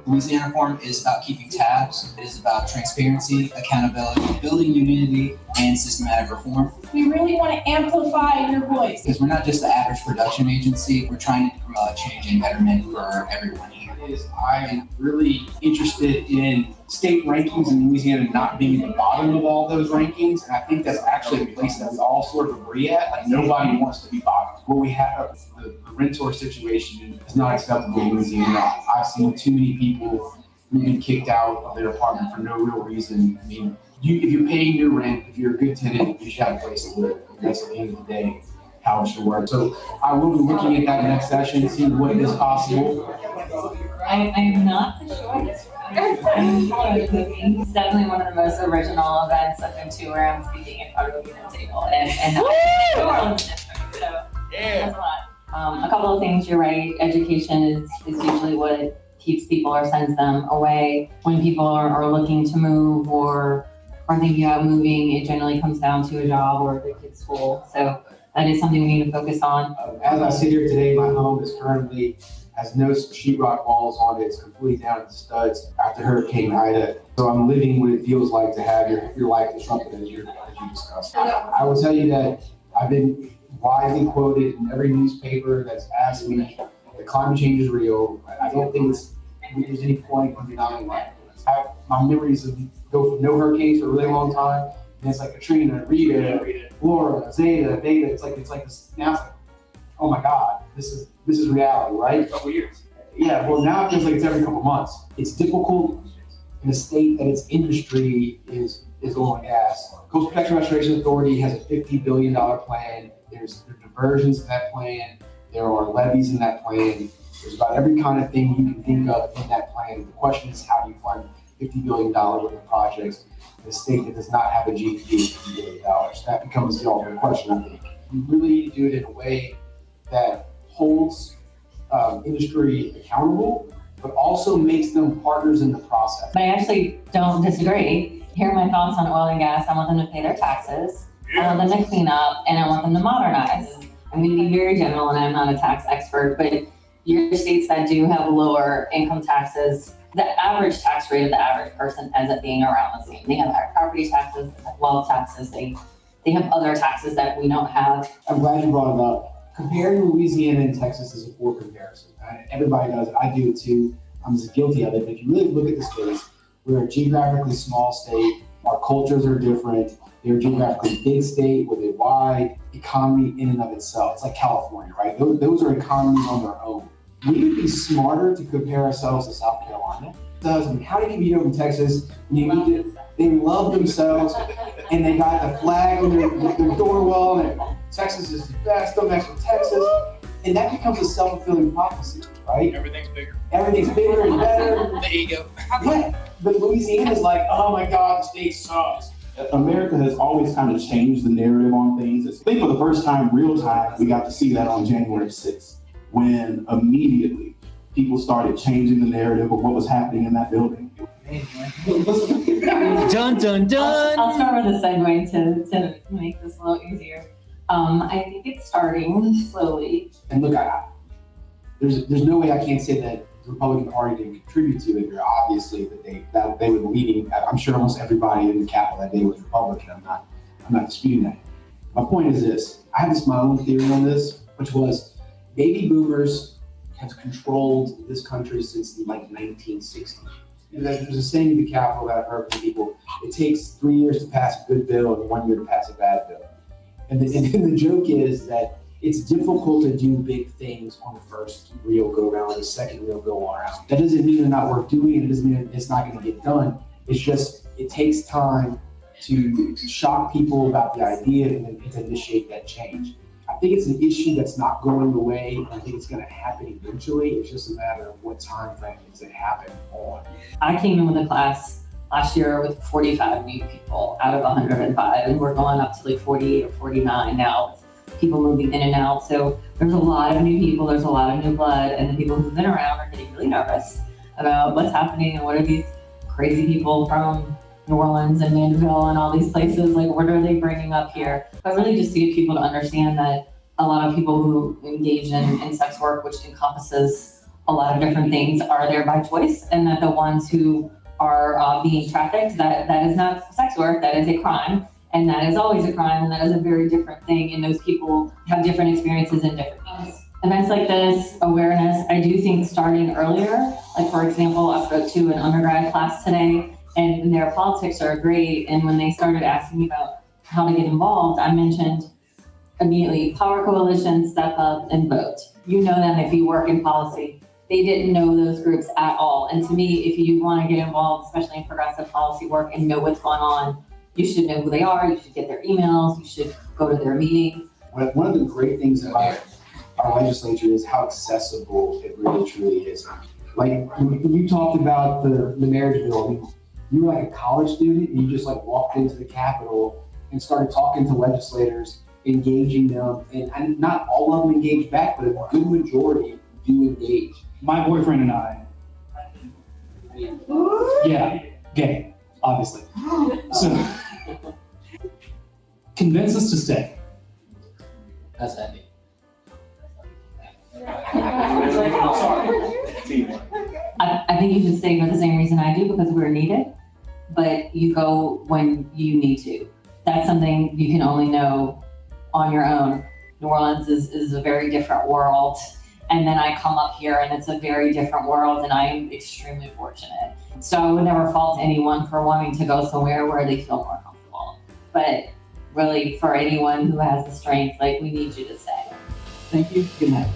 Louisiana Forum is about keeping tabs. It is about transparency, accountability, building unity, and systematic reform. We really want to amplify your voice. Because we're not just the average production agency, we're trying to change and betterment for everyone here. I'm really interested in state rankings in Louisiana not being at the bottom of all those rankings. And I think that's actually a place that we all sort of agree at. Like nobody wants to be bottom. What we have, the rentor situation is not acceptable in Louisiana. I've seen too many people who've been kicked out of their apartment for no real reason. I mean, if you're paying your rent, if you're a good tenant, you should have a place to live. That's at the end of the day how it should work. So I will be looking at that next session, see what is possible. I'm not for sure. It's definitely one of the most original events I've been to where I'm speaking in front of a unit table and New Orleans district. So that's a lot. A couple of things, you're right. Education is usually what keeps people or sends them away. When people are looking to move or are thinking about moving, it generally comes down to a job or the kid's school. So that is something we need to focus on. As I sit here today, my home is currently has no sheetrock walls on it. It's completely down to the studs after Hurricane Ida. So I'm living what it feels like to have your life disrupted as you discussed. I will tell you that I've been widely quoted in every newspaper that's asked me that climate change is real. I don't think there's any point in denying that. My memories go from no hurricanes for a really long time, and it's like Katrina, Rita, Laura, Zeta, Beta. It's like this now. It's like, oh my God, this is reality, right? A couple years. Yeah, well now it feels like it's every couple months. It's difficult in a state that its industry is oil and gas. Coastal Protection Restoration Authority has a $50 billion plan. There's diversions in that plan. There are levies in that plan. There's about every kind of thing you can think of in that plan. The question is, how do you fund $50 billion worth of projects in a state that does not have a GDP of $50 billion? That becomes the ultimate question, I think. You really need to do it in a way that holds industry accountable, but also makes them partners in the process. But I actually don't disagree. Here are my thoughts on oil and gas. I want them to pay their taxes. I want them to clean up, and I want them to modernize. I'm going to be very general, and I'm not a tax expert, but your states that do have lower income taxes, the average tax rate of the average person ends up being around the same. They have higher property taxes, they have wealth taxes, they have other taxes that we don't have. I'm glad you brought it up. Comparing Louisiana and Texas is a poor comparison. Everybody does it. I do it too. I'm just guilty of it. But if you really look at the states, we're a geographically small state. Our cultures are different. They're a geographically big state with a wide economy in and of itself. It's like California, right? Those are economies on their own. We would be smarter to compare ourselves to South Carolina. How do you beat up in Texas? They love themselves, and they got the flag on their door wall, and Texas is the best, don't mess with Texas. And that becomes a self-fulfilling prophecy, right? Everything's bigger. Everything's bigger and better. The ego. Yeah, but Louisiana's like, oh my God, the state sucks. America has always kind of changed the narrative on things. I think for the first time, real time, we got to see that on January 6th, when immediately people started changing the narrative of what was happening in that building. Dun, dun, dun. I'll start with a segue to make this a little easier. I think it's starting slowly. And look, there's no way I can't say that the Republican Party didn't contribute to it. Or obviously that they were leading. I'm sure almost everybody in the Capitol that day was Republican. I'm not disputing that. My point is this: I have my own theory on this, which was baby boomers have controlled this country since like 1960. There's a saying in the Capitol that I've heard from people: it takes 3 years to pass a good bill and 1 year to pass a bad bill. And the joke is that it's difficult to do big things on the first real go-round or the second real go-around. That doesn't mean they're not worth doing, and it doesn't mean it's not going to get done. It's just, it takes time to shock people about the idea and to initiate that change. I think it's an issue that's not going away. I think it's going to happen eventually. It's just a matter of what time frame does it happen on. I came in with a class last year with 45 new people out of 105, and we're going up to like 48 or 49 now, people moving in and out. So there's a lot of new people, there's a lot of new blood, and the people who've been around are getting really nervous about what's happening and what are these crazy people from New Orleans and Mandeville and all these places, like what are they bringing up here? I really just need people to understand that a lot of people who engage in sex work, which encompasses a lot of different things are there by choice, and that the ones who are being trafficked, that is not sex work, that is a crime, and that is always a crime, and that is a very different thing, and those people have different experiences and different things. Events like this, awareness, I do think starting earlier, like for example, I spoke to an undergrad class today, and their politics are great, and when they started asking me about how to get involved, I mentioned immediately Power Coalition, Step Up, and Vote. You know them if you work in policy. They didn't know those groups at all. And to me, if you want to get involved, especially in progressive policy work and know what's going on, you should know who they are, you should get their emails, you should go to their meetings. One of the great things about our legislature is how accessible it really truly is. Like when you talked about the marriage bill, I mean, you were like a college student and you just like walked into the Capitol and started talking to legislators, engaging them, and not all of them engage back, but a good majority do engage. My boyfriend and I, yeah, gay, obviously. So, convince us to stay. That's heavy. I think you should stay for the same reason I do, because we're needed, but you go when you need to. That's something you can only know on your own. New Orleans is a very different world. And then I come up here and it's a very different world, and I am extremely fortunate. So I would never fault anyone for wanting to go somewhere where they feel more comfortable. But really, for anyone who has the strength, like, we need you to stay. Thank you. Good night.